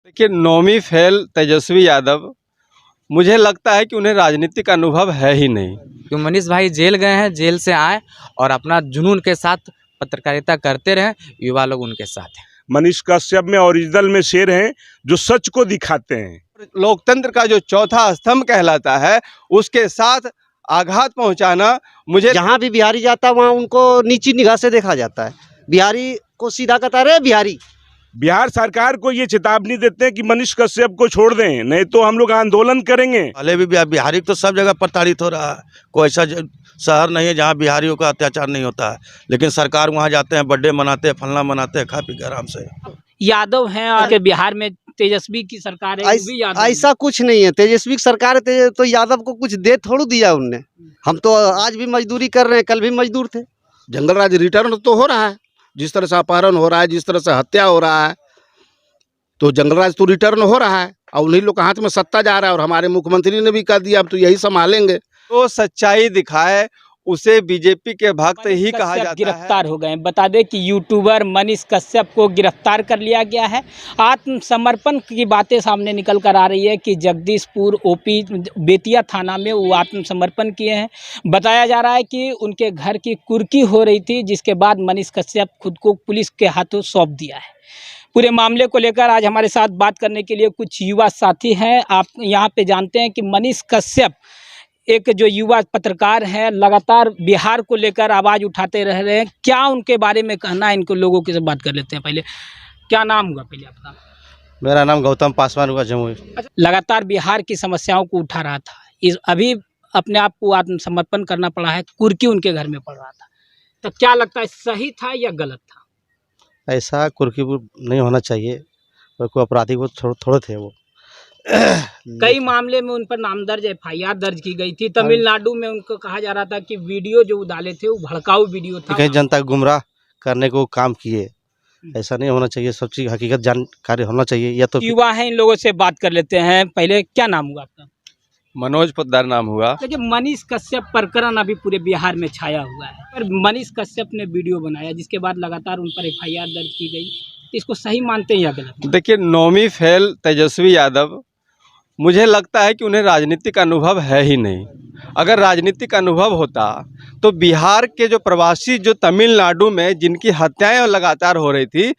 देखिए, नौवीं फेल तेजस्वी यादव, मुझे लगता है कि उन्हें राजनीतिक अनुभव है ही नहीं। कि मनीष भाई जेल गए हैं, जेल से आए और अपना जुनून के साथ पत्रकारिता करते रहे, युवा लोग उनके साथ हैं। मनीष कश्यप में ओरिजिनल में शेर हैं जो सच को दिखाते हैं। लोकतंत्र का जो चौथा स्तंभ कहलाता है, उसके साथ आघात पहुंचाना, मुझे जहाँ भी बिहारी जाता है वहाँ उनको नीची निगाह से देखा जाता है। बिहारी को सीधा कहता है, बिहारी। बिहार सरकार को ये चेतावनी देते हैं कि मनीष कश्यप को छोड़ दें, नहीं तो हम लोग आंदोलन करेंगे। पहले भी बिहारी तो सब जगह प्रताड़ित हो रहा है। कोई ऐसा शहर नहीं है जहाँ बिहारियों का अत्याचार नहीं होता है, लेकिन सरकार वहाँ जाते हैं, बर्थडे मनाते हैं, फलना मनाते हैं, खा पी के आराम से। यादव हैं और बिहार में तेजस्वी की सरकार है, वो भी यादव ऐसा कुछ नहीं है। तेजस्वी की सरकार तो यादव को कुछ दे थोड़ी दिया उनने। हम तो आज भी मजदूरी कर रहे हैं, कल भी मजदूर थे। जंगल राज रिटर्न तो हो रहा है, जिस तरह से अपहरण हो रहा है, जिस तरह से हत्या हो रहा है, तो जंगल राज तो रिटर्न हो रहा है और उन्हीं लोग के हाथ में सत्ता जा रहा है। और हमारे मुख्यमंत्री ने भी कह दिया अब तो यही संभालेंगे। तो सच्चाई दिखाए उसे बीजेपी के भक्त ही कहा जाता है। गिरफ्तार हो गए। बता दें कि यूट्यूबर मनीष कश्यप को गिरफ्तार कर लिया गया है। आत्मसमर्पण की बातें सामने निकल कर आ रही है कि जगदीशपुर ओपी बेतिया थाना में वो आत्मसमर्पण किए हैं। बताया जा रहा है कि उनके घर की कुर्की हो रही थी, जिसके बाद मनीष कश्यप खुद को पुलिस के हाथों सौंप दिया है। पूरे मामले को लेकर आज हमारे साथ बात करने के लिए कुछ युवा साथी हैं। आप यहाँ पे जानते हैं कि मनीष कश्यप एक जो युवा पत्रकार हैं, लगातार बिहार को लेकर आवाज़ उठाते रह रहे हैं। क्या उनके बारे में कहना है, इनको लोगों के से बात कर लेते हैं। पहले क्या नाम हुआ पहले आपका? मेरा नाम गौतम पासवान हुआ, जमुई। लगातार बिहार की समस्याओं को उठा रहा था, अभी अपने आप को आत्मसमर्पण करना पड़ा है, कुर्की उनके घर में पड़ रहा था। तो क्या लगता है, सही था या गलत था? ऐसा कुर्की नहीं होना चाहिए, कोई अपराधी वो थोड़े थे वो। कई मामले में उन पर नाम दर्ज FIR दर्ज की गई थी। तमिलनाडु में उनको कहा जा रहा था कि वीडियो जो डाले थे वो भड़काऊ वीडियो था, कहीं जनता को गुमराह करने को काम किए। ऐसा नहीं होना चाहिए, सब चीज हकीकत जानकारी होना चाहिए। या तो युवा हैं, इन लोगों से बात कर लेते हैं। पहले क्या नाम हुआ आपका? मनोज पोद्दार नाम हुआ। देखिए, मनीष कश्यप प्रकरण अभी पूरे बिहार में छाया हुआ है। पर मनीष कश्यप ने वीडियो बनाया, जिसके बाद लगातार उन पर FIR दर्ज की गई। तो इसको सही मानते हैं या गलत? देखिए, नौवीं फेल तेजस्वी यादव, मुझे लगता है कि उन्हें राजनीतिक अनुभव है ही नहीं। अगर राजनीतिक अनुभव होता तो बिहार के जो प्रवासी जो तमिलनाडु में जिनकी हत्याएं लगातार हो रही थी,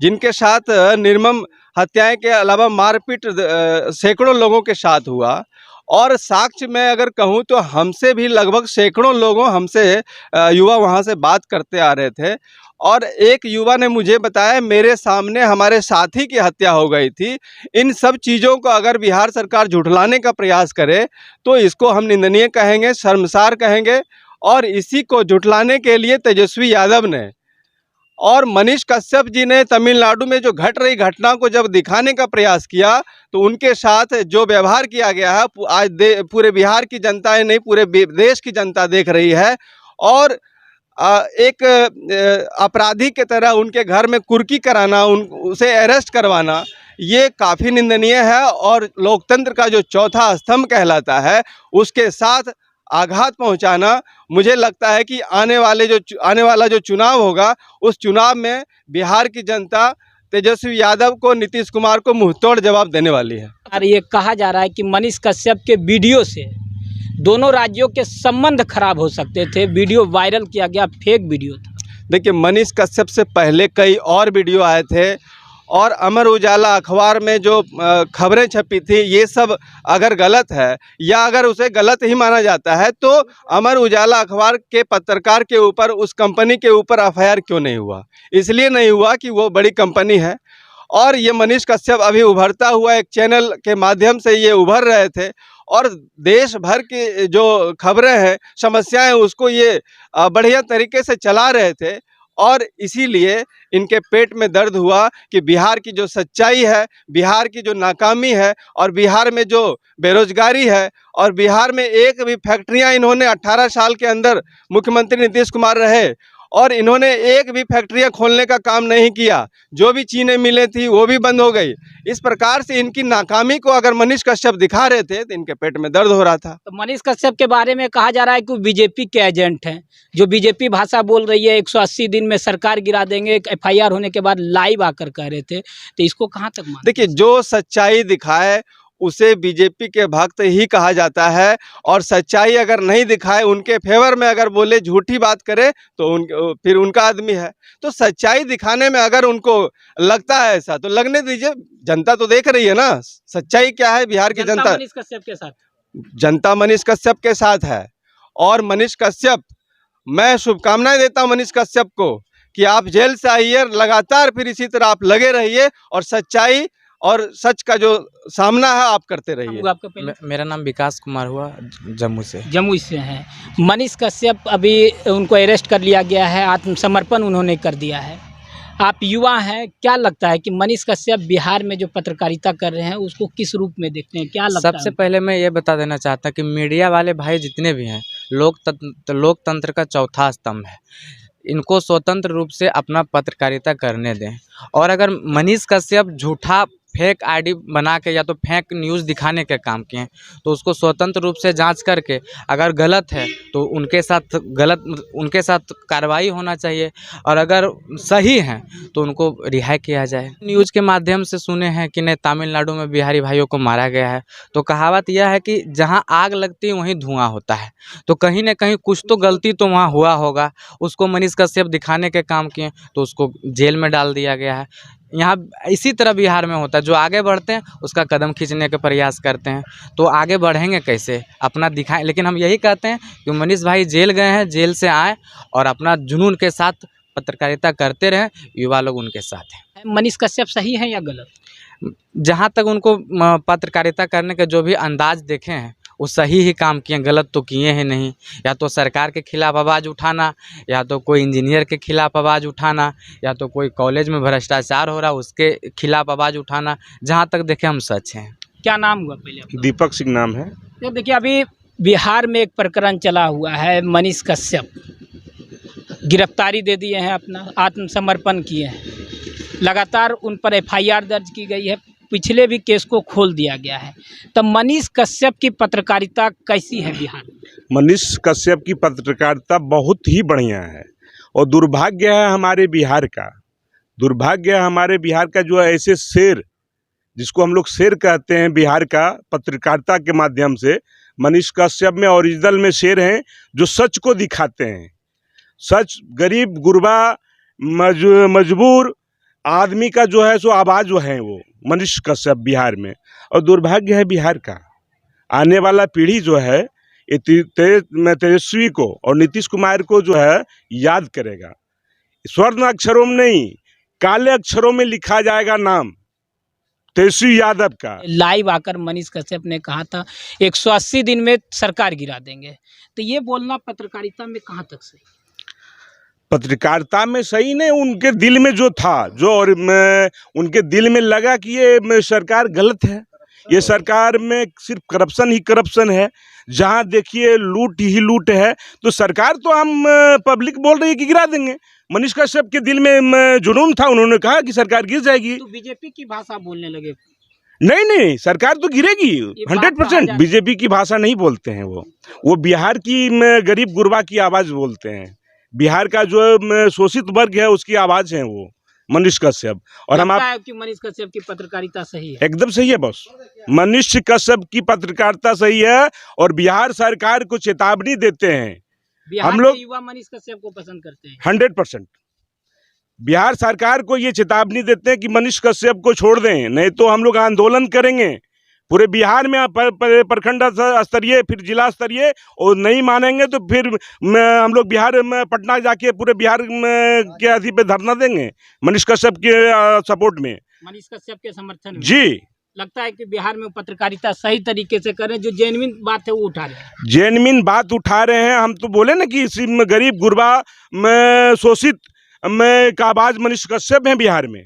जिनके साथ निर्मम हत्याएं के अलावा मारपीट सैकड़ों लोगों के साथ हुआ, और साक्ष्य में अगर कहूं तो हमसे भी लगभग सैकड़ों लोगों हमसे युवा वहां से बात करते आ रहे थे। और एक युवा ने मुझे बताया, मेरे सामने हमारे साथी की हत्या हो गई थी। इन सब चीज़ों को अगर बिहार सरकार झुठलाने का प्रयास करे तो इसको हम निंदनीय कहेंगे, शर्मसार कहेंगे। और इसी को झुठलाने के लिए तेजस्वी यादव ने और मनीष कश्यप जी ने तमिलनाडु में जो घट रही घटना को जब दिखाने का प्रयास किया, तो उनके साथ जो व्यवहार किया गया है आज पूरे बिहार की जनता नहीं, पूरे देश की जनता देख रही है। और एक अपराधी के तरह उनके घर में कुर्की कराना, उसे अरेस्ट करवाना, ये काफ़ी निंदनीय है। और लोकतंत्र का जो चौथा स्तंभ कहलाता है, उसके साथ आघात पहुंचाना, मुझे लगता है कि आने वाला जो चुनाव होगा, उस चुनाव में बिहार की जनता तेजस्वी यादव को, नीतीश कुमार को मुंहतोड़ जवाब देने वाली है। और ये कहा जा रहा है कि मनीष कश्यप के वीडियो से दोनों राज्यों के संबंध खराब हो सकते थे। वीडियो वायरल किया गया, फेक वीडियो था। देखिए, मनीष कश्यप से पहले कई और वीडियो आए थे, और अमर उजाला अखबार में जो खबरें छपी थी, ये सब अगर गलत है या अगर उसे गलत ही माना जाता है, तो अमर उजाला अखबार के पत्रकार के ऊपर, उस कंपनी के ऊपर FIR क्यों नहीं हुआ? इसलिए नहीं हुआ कि वो बड़ी कंपनी है। और ये मनीष कश्यप अभी उभरता हुआ एक चैनल के माध्यम से ये उभर रहे थे, और देश भर की जो खबरें हैं, समस्याएं, उसको ये बढ़िया तरीके से चला रहे थे। और इसीलिए इनके पेट में दर्द हुआ कि बिहार की जो सच्चाई है, बिहार की जो नाकामी है, और बिहार में जो बेरोजगारी है, और बिहार में एक भी फैक्ट्रियां इन्होंने 18 साल के अंदर मुख्यमंत्री नीतीश कुमार रहे, और इन्होंने एक भी फैक्ट्रियां खोलने का काम नहीं किया। जो भी चीनी मिलें थी वो भी बंद हो गई। इस प्रकार से इनकी नाकामी को अगर मनीष कश्यप दिखा रहे थे तो इनके पेट में दर्द हो रहा था। तो मनीष कश्यप के बारे में कहा जा रहा है कि वो बीजेपी के एजेंट हैं, जो बीजेपी भाषा बोल रही है। 180 दिन में सरकार गिरा देंगे, FIR होने के बाद लाइव आकर कह रहे थे। तो इसको कहाँ तक मानते? देखिए, जो सच्चाई दिखाए उसे बीजेपी के भक्त ही कहा जाता है, और सच्चाई अगर नहीं दिखाए, उनके फेवर में अगर बोले, झूठी बात करे, तो फिर उनका आदमी है। तो सच्चाई दिखाने में अगर उनको लगता है ऐसा, तो लगने दीजिए। जनता तो देख रही है ना सच्चाई क्या है। बिहार की जनता मनीष कश्यप के साथ, जनता मनीष कश्यप के साथ है। और मनीष कश्यप, मैं शुभकामनाएं देता हूं मनीष कश्यप को कि आप जेल से आइए, लगातार फिर इसी तरह आप लगे रहिए और सच्चाई और सच का जो सामना है आप करते रहिए। आपका पहले मेरा नाम विकास कुमार हुआ, जम्मू से। जमुई से हैं। मनीष कश्यप अभी उनको अरेस्ट कर लिया गया है, आत्मसमर्पण उन्होंने कर दिया है। आप युवा हैं, क्या लगता है कि मनीष कश्यप बिहार में जो पत्रकारिता कर रहे हैं उसको किस रूप में देखते हैं, क्या लगता है? सबसे पहले मैं ये बता देना चाहता कि मीडिया वाले भाई जितने भी हैं, लोकतंत्र का चौथा स्तंभ है। इनको स्वतंत्र रूप से अपना पत्रकारिता करने दें। और अगर मनीष कश्यप झूठा फेक आईडी बना के या तो फेक न्यूज़ दिखाने के काम किए हैं, तो उसको स्वतंत्र रूप से जांच करके अगर गलत है तो उनके साथ कार्रवाई होना चाहिए, और अगर सही हैं तो उनको रिहाई किया जाए। न्यूज़ के माध्यम से सुने हैं कि नहीं, तमिलनाडु में बिहारी भाइयों को मारा गया है। तो कहावत यह है कि जहां आग लगती है वहीं धुआं होता है। तो कहीं ना कहीं कुछ तो गलती तो वहाँ हुआ होगा। उसको मनीष कश्यप दिखाने के काम किए तो उसको जेल में डाल दिया गया है। यहाँ इसी तरह बिहार में होता है, जो आगे बढ़ते हैं उसका कदम खींचने के प्रयास करते हैं। तो आगे बढ़ेंगे कैसे, अपना दिखाएं। लेकिन हम यही कहते हैं कि मनीष भाई जेल गए हैं, जेल से आए और अपना जुनून के साथ पत्रकारिता करते रहें। युवा लोग उनके साथ हैं। मनीष कश्यप सही है या गलत? जहाँ तक उनको पत्रकारिता करने के जो भी अंदाज देखे हैं वो सही ही काम किए, गलत तो किए हैं नहीं। या तो सरकार के खिलाफ आवाज़ उठाना, या तो कोई इंजीनियर के खिलाफ आवाज़ उठाना, या तो कोई कॉलेज में भ्रष्टाचार हो रहा उसके खिलाफ आवाज़ उठाना। जहाँ तक देखे हम सच हैं। क्या नाम हुआ पहले आपका? दीपक सिंह नाम है। तो देखिए, अभी बिहार में एक प्रकरण चला हुआ है। मनीष कश्यप गिरफ्तारी दे दिए हैं, अपना आत्मसमर्पण किए हैं। लगातार उन पर FIR दर्ज की गई है, पिछले भी केस को खोल दिया गया है। तब मनीष कश्यप की पत्रकारिता कैसी है बिहार में? मनीष कश्यप की पत्रकारिता बहुत ही बढ़िया है, और दुर्भाग्य है हमारे बिहार का, जो ऐसे शेर, जिसको हम लोग शेर कहते हैं बिहार का, पत्रकारिता के माध्यम से मनीष कश्यप में ओरिजिनल में शेर हैं, जो सच को दिखाते हैं। सच, गरीब गुरबा मजबूर आदमी का जो है सो आवाज़ जो है वो मनीष कश्यप बिहार में। और दुर्भाग्य है बिहार का, आने वाला पीढ़ी जो है ये तेजस्वी को और नीतीश कुमार को जो है याद करेगा। स्वर्ण अक्षरों में नहीं, काले अक्षरों में लिखा जाएगा नाम तेजस्वी यादव का। लाइव आकर मनीष कश्यप ने कहा था 180 दिन में सरकार गिरा देंगे। तो ये बोलना पत्रकारिता में कहाँ तक सही? पत्रकारिता में सही नहीं, उनके दिल में जो था, उनके दिल में लगा कि ये सरकार गलत है, ये सरकार में सिर्फ करप्शन ही करप्शन है, जहां देखिए लूट ही लूट है। तो सरकार तो हम पब्लिक बोल रही है कि गिरा देंगे। मनीष कश्यप के दिल में जुनून था, उन्होंने कहा कि सरकार गिर जाएगी। तो बीजेपी की भाषा बोलने लगे। नहीं, सरकार तो गिरेगी 100%। बीजेपी की भाषा नहीं बोलते हैं वो बिहार की गरीब गुरबा की आवाज़ बोलते हैं। बिहार का जो शोषित वर्ग है उसकी आवाज़ है वो मनीष कश्यप। और हम आप कि मनीष कश्यप की पत्रकारिता सही है? एकदम सही है बॉस, मनीष कश्यप की पत्रकारिता सही है। और बिहार सरकार को चेतावनी देते हैं, हम लोग युवा मनीष कश्यप को पसंद करते हैं 100%। बिहार सरकार को ये चेतावनी देते हैं कि मनीष कश्यप को छोड़ दें, नहीं तो हम लोग आंदोलन करेंगे पूरे बिहार में, प्रखंड स्तरीय, फिर जिला स्तरीय, और नहीं मानेंगे तो फिर हम लोग बिहार में पटना जाके पूरे बिहार के अधि पे धरना देंगे मनीष कश्यप के सपोर्ट में, मनीष कश्यप के समर्थन में। जी, लगता है कि बिहार में पत्रकारिता सही तरीके से करें, जो जेन्युइन बात है वो उठा रहे हैं। जेन्युइन बात उठा रहे हैं। हम तो बोले ना कि इसी गरीब गुरबा में शोषित में का आवाज मनीष कश्यप हैं बिहार में।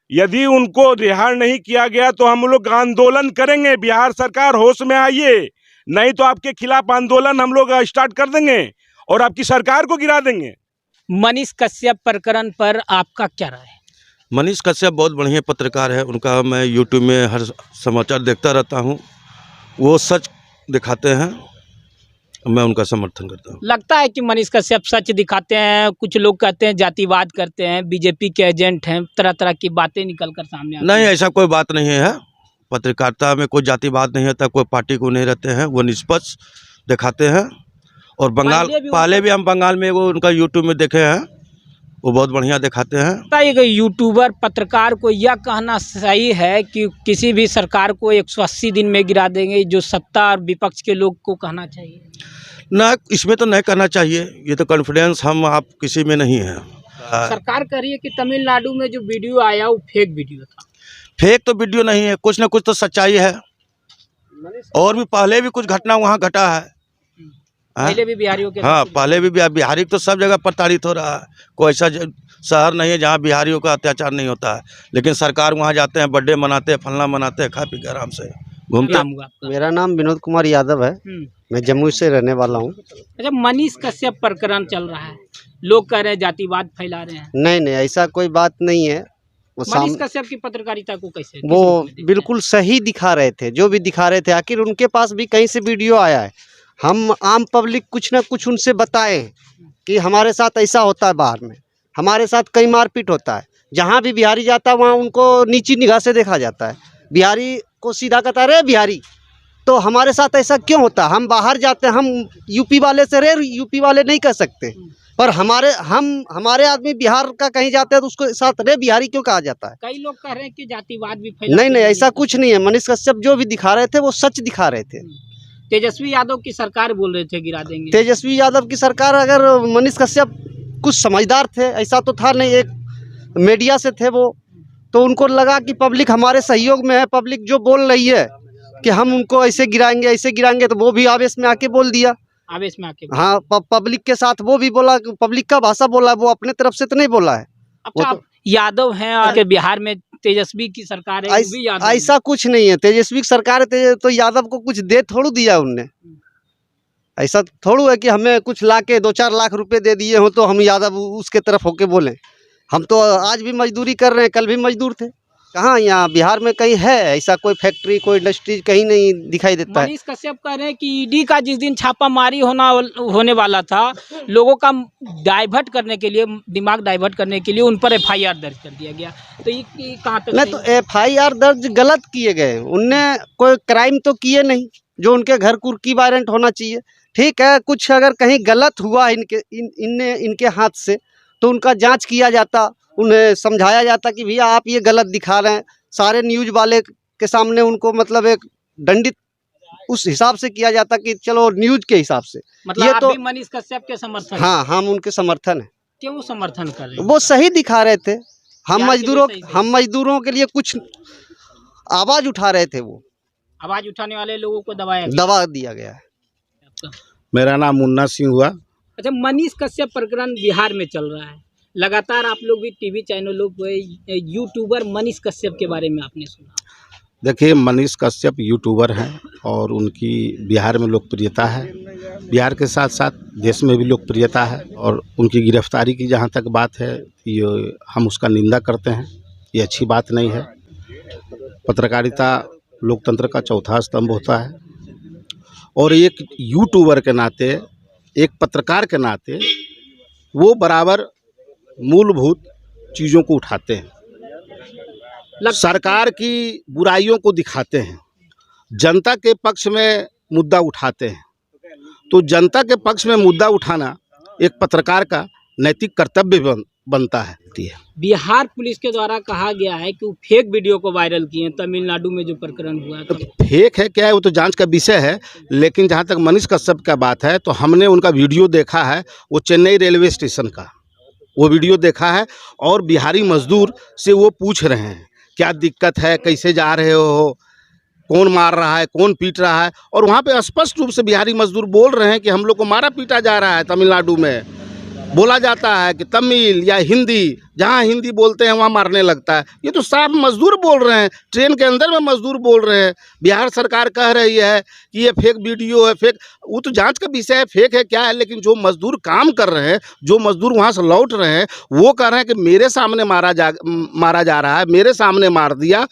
यदि उनको रिहा नहीं किया गया तो हम लोग आंदोलन करेंगे। बिहार सरकार होश में आइए, नहीं तो आपके खिलाफ आंदोलन हम लोग स्टार्ट कर देंगे और आपकी सरकार को गिरा देंगे। मनीष कश्यप प्रकरण पर आपका क्या राय है? मनीष कश्यप बहुत बढ़िया पत्रकार है, उनका मैं यूट्यूब में हर समाचार देखता रहता हूँ। वो सच दिखाते हैं, मैं उनका समर्थन करता हूँ। लगता है कि मनीष कश्यप सच दिखाते हैं? कुछ लोग कहते हैं जातिवाद करते हैं, बीजेपी के एजेंट हैं, तरह तरह की बातें निकल कर सामने आती नहीं, हैं। ऐसा कोई बात नहीं है। पत्रकारिता में कोई जातिवाद नहीं होता, कोई पार्टी को नहीं रहते हैं, वो निष्पक्ष दिखाते हैं। और बंगाल पहले भी हम बंगाल में वो उनका यूट्यूब में देखे हैं, वो बहुत बढ़िया दिखाते हैं। लगता है कि यूट्यूबर पत्रकार को यह कहना सही है कि किसी भी सरकार को 180 दिन में गिरा देंगे, जो सत्ता और विपक्ष के लोग को कहना चाहिए? ना, इसमें तो नहीं करना चाहिए। ये तो कॉन्फिडेंस हम आप किसी में नहीं है। सरकार कह रही है कि तमिलनाडु में जो वीडियो आया वो फेक वीडियो था। फेक तो वीडियो नहीं है, कुछ ना कुछ तो सच्चाई है। और भी पहले भी कुछ घटना वहाँ घटा है। पहले भी बिहारियों के हाँ, पहले भी बिहारी तो सब जगह प्रताड़ित हो रहा है। कोई ऐसा शहर नहीं है जहाँ बिहारियों का अत्याचार नहीं होता है, लेकिन सरकार वहाँ जाते हैं, बर्थडे मनाते हैं, फलना मनाते हैं, खा पी के आराम से घूमते हैं। मेरा नाम विनोद कुमार यादव है, मैं जम्मू से रहने वाला हूँ। अच्छा, मनीष कश्यप प्रकरण चल रहा है, लोग कह रहे हैं जातिवाद फैला रहे हैं। नहीं नहीं, ऐसा कोई बात नहीं है। मनीष कश्यप की पत्रकारिता को कैसे वो बिल्कुल सही दिखा रहे थे, जो भी दिखा रहे थे। आखिर उनके पास भी कहीं से वीडियो आया है। हम आम पब्लिक कुछ ना कुछ उनसे बताए कि हमारे साथ ऐसा होता है, बाहर में हमारे साथ कई मारपीट होता है। जहाँ भी बिहारी जाता है वहाँ उनको नीची निगाह से देखा जाता है। बिहारी को सीधा कहता है, रे बिहारी। तो हमारे साथ ऐसा क्यों होता है? हम बाहर जाते हैं, हम यूपी वाले से रे यूपी वाले नहीं कह सकते, पर हमारे आदमी बिहार का कहीं जाते हैं तो उसको साथ रे बिहारी क्यों कहा जाता है? कई लोग कह रहे हैं कि जातिवाद भी फैला। नहीं नहीं, ऐसा कुछ नहीं है। मनीष कश्यप जो भी दिखा रहे थे वो सच दिखा रहे थे। तेजस्वी यादव की सरकार बोल रहे थे गिरा देंगे। तेजस्वी यादव की सरकार, अगर मनीष कश्यप कुछ समझदार थे, ऐसा तो था नहीं, एक मीडिया से थे वो, तो उनको लगा कि पब्लिक हमारे सहयोग में है, पब्लिक जो बोल रही है कि हम उनको ऐसे गिराएंगे, तो वो भी आवेश में आके बोल दिया। आवेश में आके हाँ, पब्लिक के साथ वो भी बोला, पब्लिक का भाषा बोला, वो अपने तरफ से तो नहीं बोला है। अच्छा, तो यादव हैं और बिहार में तेजस्वी की सरकार है, वो भी यादव हैं। ऐसा कुछ नहीं है। तेजस्वी की सरकार तो यादव को कुछ दे थोड़ू दिया उनने। ऐसा थोड़ू है कि हमें कुछ ला के 2-4 लाख रुपए दे दिए हो तो हम यादव उसके तरफ होके बोलें। हम तो आज भी मजदूरी कर रहे हैं, कल भी मजदूर थे। कहाँ यहाँ बिहार में कहीं है ऐसा कोई फैक्ट्री, कोई इंडस्ट्री कहीं नहीं दिखाई देता है। मनीष कश्यप कह रहे हैं कि ईडी का जिस दिन छापामारी होने वाला था, लोगों का डाइवर्ट करने के लिए, दिमाग डाइवर्ट करने के लिए उन पर FIR दर्ज कर दिया गया। तो ये कहाँ तक? नहीं, तो FIR दर्ज गलत किए गए, उनने कोई क्राइम तो किए नहीं जो उनके घर कुर्की वारंट होना चाहिए। ठीक है, कुछ अगर कहीं गलत हुआ इनके हाथ से तो उनका जांच किया जाता, उन्हें समझाया जाता कि भैया आप ये गलत दिखा रहे हैं। सारे न्यूज़ वाले के सामने उनको मतलब एक दंडित उस हिसाब से किया जाता कि चलो न्यूज़ के हिसाब से। मतलब ये आप तो भी मनीष कश्यप के समर्थन? हाँ, हम उनके समर्थन है। क्यों समर्थन कर रहे हैं? वो सही दिखा रहे थे। हम बिहार के लिए सही थे। मजदूरों के लिए कुछ आवाज़ उठा रहे थे। वो आवाज उठाने वाले लोगों को दबाया दबा दिया गया है। मेरा नाम मुन्ना सिंह हुआ। अच्छा, मनीष कश्यप प्रकरण बिहार में चल रहा है, लगातार आप लोग भी टीवी चैनलों पे यूट्यूबर मनीष कश्यप के बारे में आपने सुना? देखिए, मनीष कश्यप यूट्यूबर हैं और उनकी बिहार में लोकप्रियता है, बिहार के साथ साथ देश में भी लोकप्रियता है। और उनकी गिरफ्तारी की जहाँ तक बात है, ये हम उसका निंदा करते हैं, ये अच्छी बात नहीं है। पत्रकारिता लोकतंत्र का चौथा स्तंभ होता है और एक यूट्यूबर के नाते, एक पत्रकार के नाते वो बराबर मूलभूत चीज़ों को उठाते हैं, सरकार की बुराइयों को दिखाते हैं, जनता के पक्ष में मुद्दा उठाते हैं। तो जनता के पक्ष में मुद्दा उठाना एक पत्रकार का नैतिक कर्तव्य बनता है। बिहार पुलिस के द्वारा कहा गया है कि वो फेक वीडियो को वायरल किए हैं तमिलनाडु में जो प्रकरण हुआ है। तो फेक है क्या है वो तो जांच का विषय है, लेकिन जहाँ तक मनीष कश्यप का बात है तो हमने उनका वीडियो देखा है, वो चेन्नई रेलवे स्टेशन का वो वीडियो देखा है और बिहारी मजदूर से वो पूछ रहे हैं क्या दिक्कत है, कैसे जा रहे हो, कौन मार रहा है, कौन पीट रहा है। और वहाँ पे स्पष्ट रूप से बिहारी मजदूर बोल रहे हैं कि हम लोग को मारा पीटा जा रहा है तमिलनाडु में, बोला जाता है कि तमिल या हिंदी, जहाँ हिंदी बोलते हैं वहाँ मारने लगता है। ये तो साफ मजदूर बोल रहे हैं, ट्रेन के अंदर में मजदूर बोल रहे हैं। बिहार सरकार कह रही है कि ये फेक वीडियो है, फेक, वो तो जांच का विषय है, फेक है क्या है, लेकिन जो मजदूर काम कर रहे हैं, जो मजदूर वहाँ से लौट रहे हैं, वो कह रहे हैं कि मेरे सामने मारा जा रहा है, मेरे सामने मार दिया।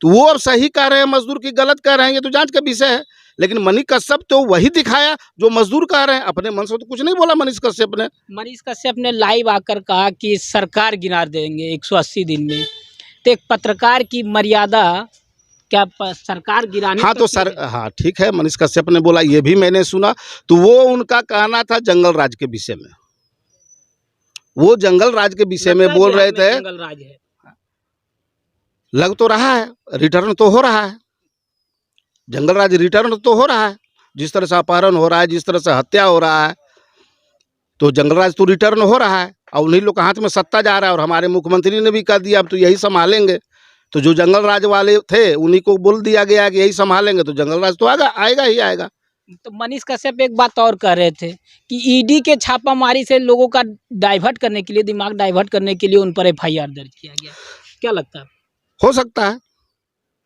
तो वो अब सही कह रहे हैं, मजदूर की गलत कह रहे हैं, ये तो जांच का विषय है। लेकिन मनीष कश्यप तो वही दिखाया जो मजदूर कह रहे हैं, अपने मन से तो कुछ नहीं बोला मनीष कश्यप ने। मनीष कश्यप ने लाइव आकर कहा कि सरकार गिरा देंगे 180 दिन में। तो एक पत्रकार की मर्यादा क्या सरकार गिराने हाँ तो सर, हाँ ठीक है, मनीष कश्यप ने बोला, ये भी मैंने सुना। तो वो उनका कहना था जंगल राज के विषय में, वो जंगल राज के विषय में बोल रहे थे। जंगल राज है, लग तो रहा है, रिटर्न तो हो रहा है, जंगल राज रिटर्न तो हो रहा है। जिस तरह से अपहरण हो रहा है, जिस तरह से हत्या हो रहा है, तो जंगल राज तो रिटर्न हो रहा है। और उन्हीं लोग के हाथ में सत्ता जा रहा है, और हमारे मुख्यमंत्री ने भी कह दिया अब तो यही संभालेंगे। तो जो जंगल राज वाले थे उन्हीं को बोल दिया गया कि यही संभालेंगे, तो जंगल राज तो आएगा ही आएगा। तो मनीष कश्यप एक बात और कह रहे थे कि ईडी के छापामारी से लोगों का डाइवर्ट करने के लिए, दिमाग डाइवर्ट करने के लिए उन पर FIR दर्ज किया गया। क्या लगता है? हो सकता है,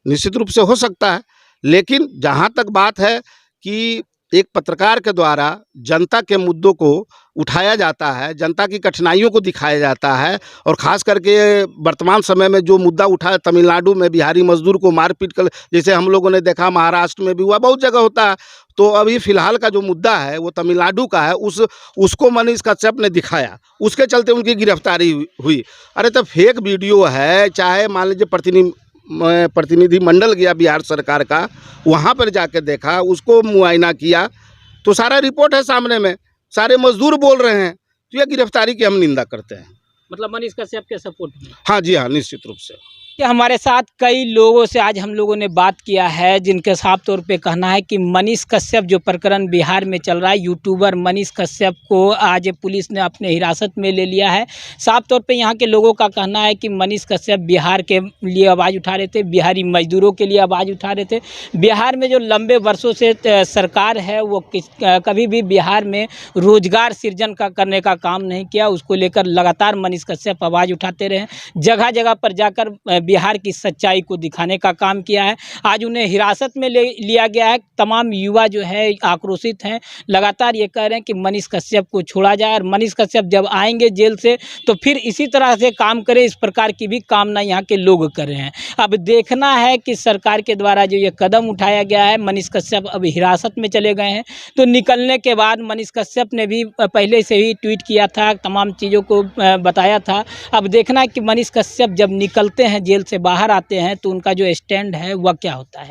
निश्चित रूप से हो सकता है, लेकिन जहाँ तक बात है कि एक पत्रकार के द्वारा जनता के मुद्दों को उठाया जाता है, जनता की कठिनाइयों को दिखाया जाता है, और ख़ास करके वर्तमान समय में जो मुद्दा उठा है तमिलनाडु में बिहारी मजदूर को मारपीट कर, जैसे हम लोगों ने देखा महाराष्ट्र में भी हुआ, बहुत जगह होता है। तो अभी फ़िलहाल का जो मुद्दा है वो तमिलनाडु का है, उसको मनीष कश्यप ने दिखाया, उसके चलते उनकी गिरफ्तारी हुई। अरे तो फेक वीडियो है, चाहे मान लीजिए प्रतिनिधि मंडल गया बिहार सरकार का, वहाँ पर जाके देखा, उसको मुआयना किया, तो सारा रिपोर्ट है सामने में, सारे मजदूर बोल रहे हैं। तो यह गिरफ्तारी की हम निंदा करते हैं। मतलब मनीष कश्यप के सपोर्ट में? हाँ जी हाँ, निश्चित रूप से। कि हमारे साथ कई लोगों से आज हम लोगों ने बात किया है, जिनके साफ तौर पे कहना है कि मनीष कश्यप जो प्रकरण बिहार में चल रहा है, यूट्यूबर मनीष कश्यप को आज पुलिस ने अपने हिरासत में ले लिया है। साफ तौर पे यहाँ के लोगों का कहना है कि मनीष कश्यप बिहार के लिए आवाज़ उठा रहे थे, बिहारी मजदूरों के लिए आवाज़ उठा रहे थे। बिहार में जो लंबे वर्षों से सरकार है वो कभी भी बिहार में रोजगार सृजन करने का काम नहीं किया, उसको लेकर लगातार मनीष कश्यप आवाज़ उठाते रहे, जगह जगह पर जाकर बिहार की सच्चाई को दिखाने का काम किया है। आज उन्हें हिरासत में लिया गया है। तमाम युवा जो है आक्रोशित हैं, लगातार ये कह रहे हैं कि मनीष कश्यप को छोड़ा जाए, और मनीष कश्यप जब आएंगे जेल से तो फिर इसी तरह से काम करे, इस प्रकार की भी कामना यहाँ के लोग कर रहे हैं। अब देखना है कि सरकार के द्वारा जो ये कदम उठाया गया है, मनीष कश्यप अब हिरासत में चले गए हैं, तो निकलने के बाद मनीष कश्यप ने भी पहले से ही ट्वीट किया था, तमाम चीज़ों को बताया था। अब देखना है कि मनीष कश्यप जब निकलते हैं, जेल से बाहर आते हैं, तो उनका जो स्टैंड है वह क्या होता है।